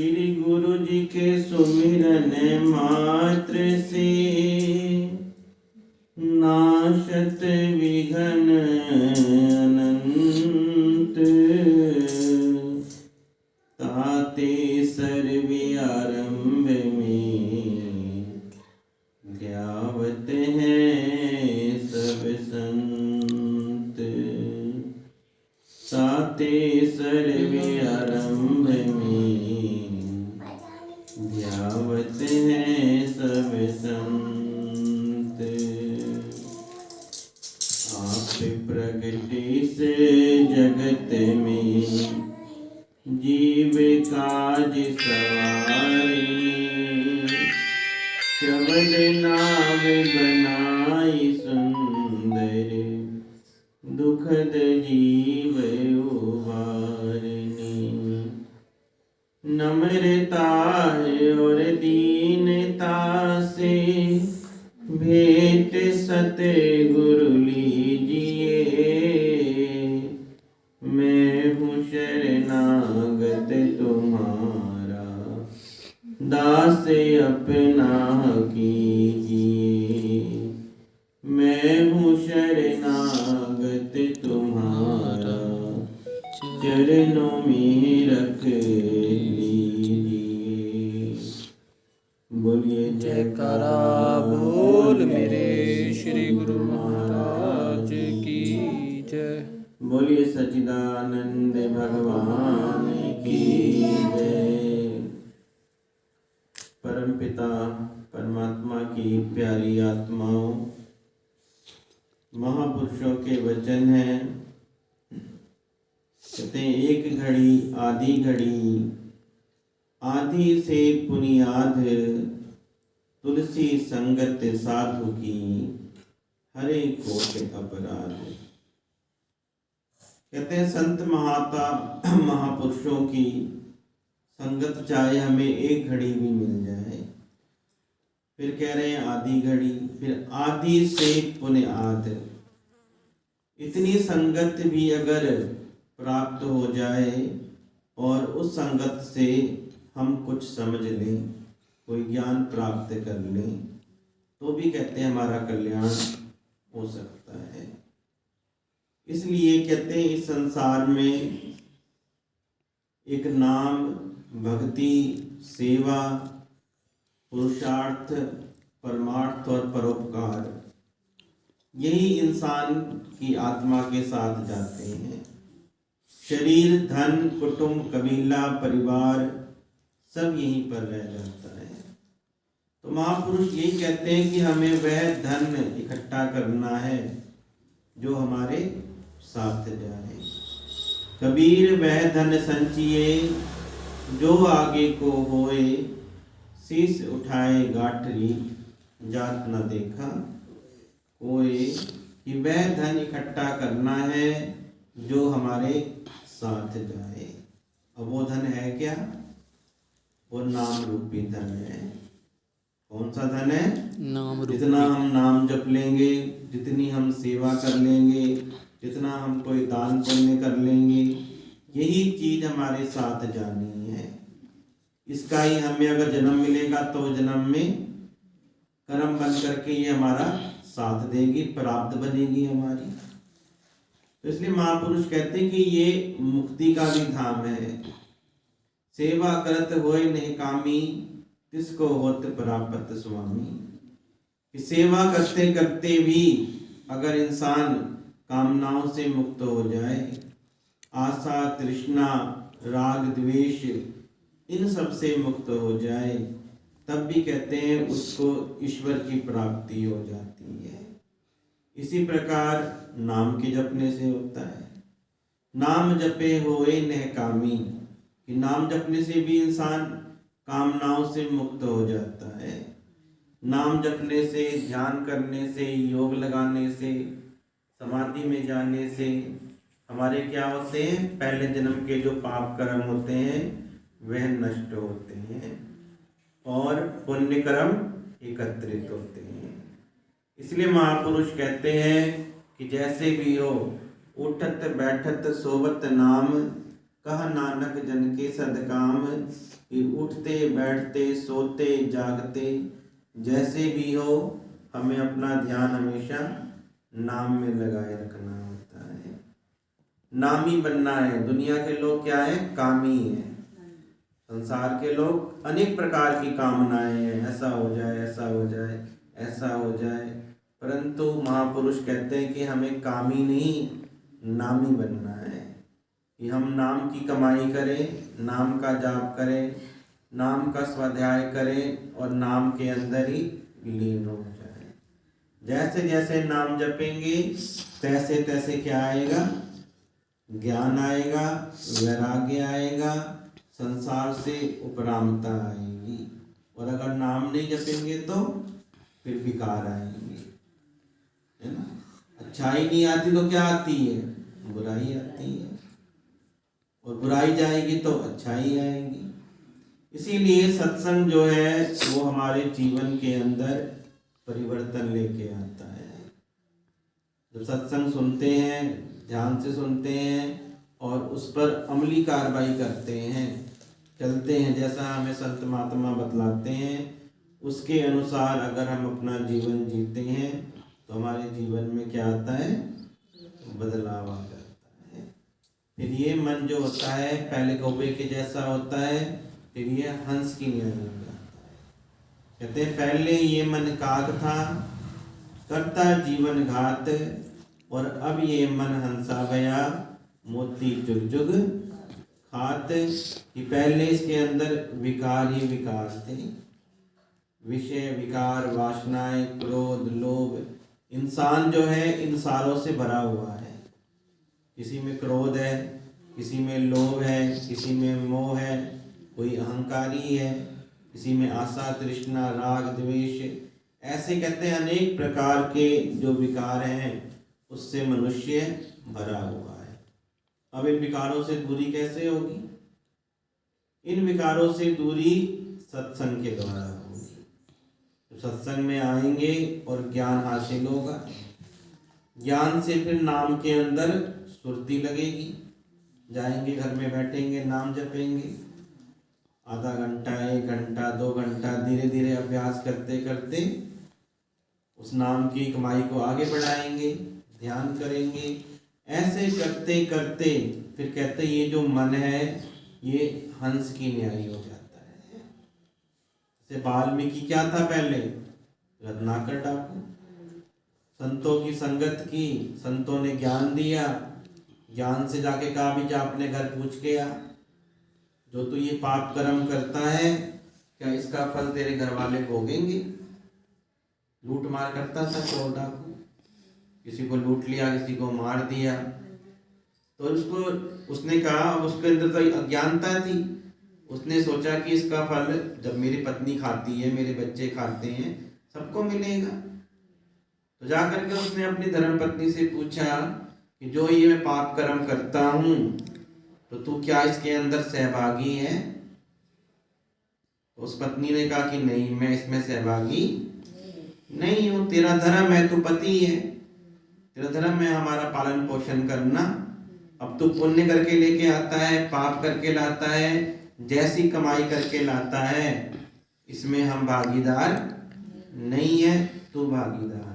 श्री गुरु जी के सुमिरन मात्र से नाशत विघ्न अनंत, ताते सर्व आरंभ में ध्यावत हैं सब संत। ताते सर्व आरंभ में ध्यावत हैं सब संत। आप प्रगति से जगत में जीव काज सवारे, शबद नाम बनाई सुंदर, दुखद जीव उबारने। नम्रता और दीनता से भेंट सतगुरु लीजिए, मैं हूँ शरणागत तुम्हारा, दास अपना कीजिए। मैं हूँ शरणागत तुम्हारा, चरणों में रख लीजिए। बोलिए जयकारा बोल मेरे श्री गुरु महाराज की जय। बोलिए सच्चिदानंद भगवान की जय। परम पिता परमात्मा की प्यारी आत्माओं, महापुरुषों के वचन हैं। कहते हैं एक घड़ी आधी घड़ी, आधी से पुनियाद, तुलसी संगत साधु की, हरे कोट अपराध। कहते हैं संत महापुरुषों की संगत चाहे हमें एक घड़ी भी मिल जाए। फिर कह रहे हैं आधी घड़ी, फिर आधी से पुनियाद। इतनी संगत भी अगर प्राप्त हो जाए और उस संगत से हम कुछ समझ लें, कोई ज्ञान प्राप्त कर लें, तो भी कहते हैं हमारा कल्याण हो सकता है। इसलिए कहते हैं इस संसार में एक नाम, भक्ति, सेवा, पुरुषार्थ, परमार्थ और परोपकार, यही इंसान की आत्मा के साथ जाते हैं। शरीर, धन, कुटुंब, कबीला, परिवार सब यहीं पर रह जाता है। तो महापुरुष यही कहते हैं कि हमें वह धन इकट्ठा करना है जो हमारे साथ जाए। कबीर वह धन संचिए, जो आगे को होए, शीश उठाए गाठरी, जात न देखा कोई। कि वह धन इकट्ठा करना है जो हमारे साथ जाए। अब वो धन है क्या? वो नाम रूपी धन है। कौन सा धन है? नाम रूपी। जितना हम नाम जप लेंगे, जितनी हम सेवा कर लेंगे, जितना हम कोई दान पुण्य कर लेंगे, यही चीज हमारे साथ जानी है। इसका ही हमें अगर जन्म मिलेगा तो जन्म में कर्म बन करके ये हमारा साथ देगी, प्राप्त बनेगी हमारी। तो इसलिए महापुरुष कहते हैं कि ये मुक्ति का भी धाम है। सेवा करत होए नहीं कामी, तिसको होत प्राप्त स्वामी। कि सेवा करते करते भी अगर इंसान कामनाओं से मुक्त हो जाए, आशा, तृष्णा, राग, द्वेष, इन सब से मुक्त हो जाए, तब भी कहते हैं उसको ईश्वर की प्राप्ति हो जाती है। इसी प्रकार नाम के जपने से होता है। नाम जपे होए नह कामी, कि नाम जपने से भी इंसान कामनाओं से मुक्त हो जाता है। नाम जपने से, ध्यान करने से, योग लगाने से, समाधि में जाने से हमारे क्या होते हैं? पहले जन्म के जो पाप कर्म होते हैं वह नष्ट होते हैं और पुण्य कर्म एकत्रित होते हैं। इसलिए महापुरुष कहते हैं कि जैसे भी हो, उठत बैठत सोवत नाम, कह नानक जन के सदकाम, कि उठते बैठते सोते जागते जैसे भी हो हमें अपना ध्यान हमेशा नाम में लगाए रखना होता है। नामी बनना है। दुनिया के लोग क्या है? कामी है। संसार के लोग अनेक प्रकार की कामनाएं हैं, ऐसा हो जाए, ऐसा हो जाए, ऐसा हो जाए, परंतु महापुरुष कहते हैं कि हमें कामी नहीं, नामी बनना है। कि हम नाम की कमाई करें, नाम का जाप करें, नाम का स्वाध्याय करें और नाम के अंदर ही लीन हो जाए। जैसे जैसे नाम जपेंगे तैसे तैसे क्या आएगा? ज्ञान आएगा, वैराग्य आएगा, संसार से उपरामता आएगी। और अगर नाम नहीं जपेंगे तो फिर विकार आएंगे, है ना। अच्छाई नहीं आती तो क्या आती है? बुराई आती है। और बुराई जाएगी तो अच्छाई आएगी। इसीलिए सत्संग जो है वो हमारे जीवन के अंदर परिवर्तन लेके आता है। जब सत्संग सुनते हैं, ध्यान से सुनते हैं और उस पर अमली कार्रवाई करते हैं, चलते हैं, जैसा हमें संत महात्मा बतलाते हैं उसके अनुसार अगर हम अपना जीवन जीते हैं तो हमारे जीवन में क्या आता है? बदलाव आ जाता है। फिर ये मन जो होता है पहले कौवे के जैसा होता है, फिर ये हंस की न्याय हो जाता है। कहते हैं पहले ये मन काग था, करता जीवन घात, और अब ये मन हंसा गया, मोती जुग जुग खात। कि पहले इसके अंदर विकार ही विकार थे, विषय विकार, वासनाएं, क्रोध, लोभ। इंसान जो है इन सारों से भरा हुआ है। किसी में क्रोध है, किसी में लोभ है, किसी में मोह है, कोई अहंकारी है, किसी में आशा, तृष्णा, राग, द्वेष। ऐसे कहते हैं अनेक प्रकार के जो विकार हैं उससे मनुष्य भरा हुआ है। अब इन विकारों से दूरी कैसे होगी? इन विकारों से दूरी सत्संग के द्वारा होगी। तो सत्संग में आएंगे और ज्ञान हासिल होगा, ज्ञान से फिर नाम के अंदर सुरती लगेगी। जाएंगे, घर में बैठेंगे, नाम जपेंगे, आधा घंटा, 1 घंटा, 2 घंटा, धीरे धीरे अभ्यास करते करते उस नाम की कमाई को आगे बढ़ाएंगे, ध्यान करेंगे। ऐसे करते करते फिर कहते ये जो मन है ये हंस की न्यायी हो जाता है। जैसे वाल्मीकि क्या था पहले? रत्नाकर डाकू। संतों की संगत की, संतों ने ज्ञान दिया, ज्ञान से जाके कहा भी जा अपने घर पूछ के आ, जो तू ये पाप कर्म करता है क्या इसका फल तेरे घर वाले भोगेंगे। लूट मार करता था चोर डाकू, किसी को लूट लिया, किसी को मार दिया। तो उसने कहा, उसके अंदर तो अज्ञानता थी, उसने सोचा कि इसका फल जब मेरी पत्नी खाती है, मेरे बच्चे खाते हैं, सबको मिलेगा। तो जाकर के उसने अपनी धर्मपत्नी से पूछा कि जो ये मैं पाप कर्म करता हूँ तो तू क्या इसके अंदर सहभागी है? तो उस पत्नी ने कहा कि नहीं, मैं इसमें सहभागी नहीं हूँ। तेरा धर्म है, तू पति है, तेरा धर्म है हमारा पालन पोषण करना। अब तू पुण्य करके लेके आता है, पाप करके लाता है, जैसी कमाई करके लाता है, इसमें हम भागीदार नहीं है, तू भागीदार।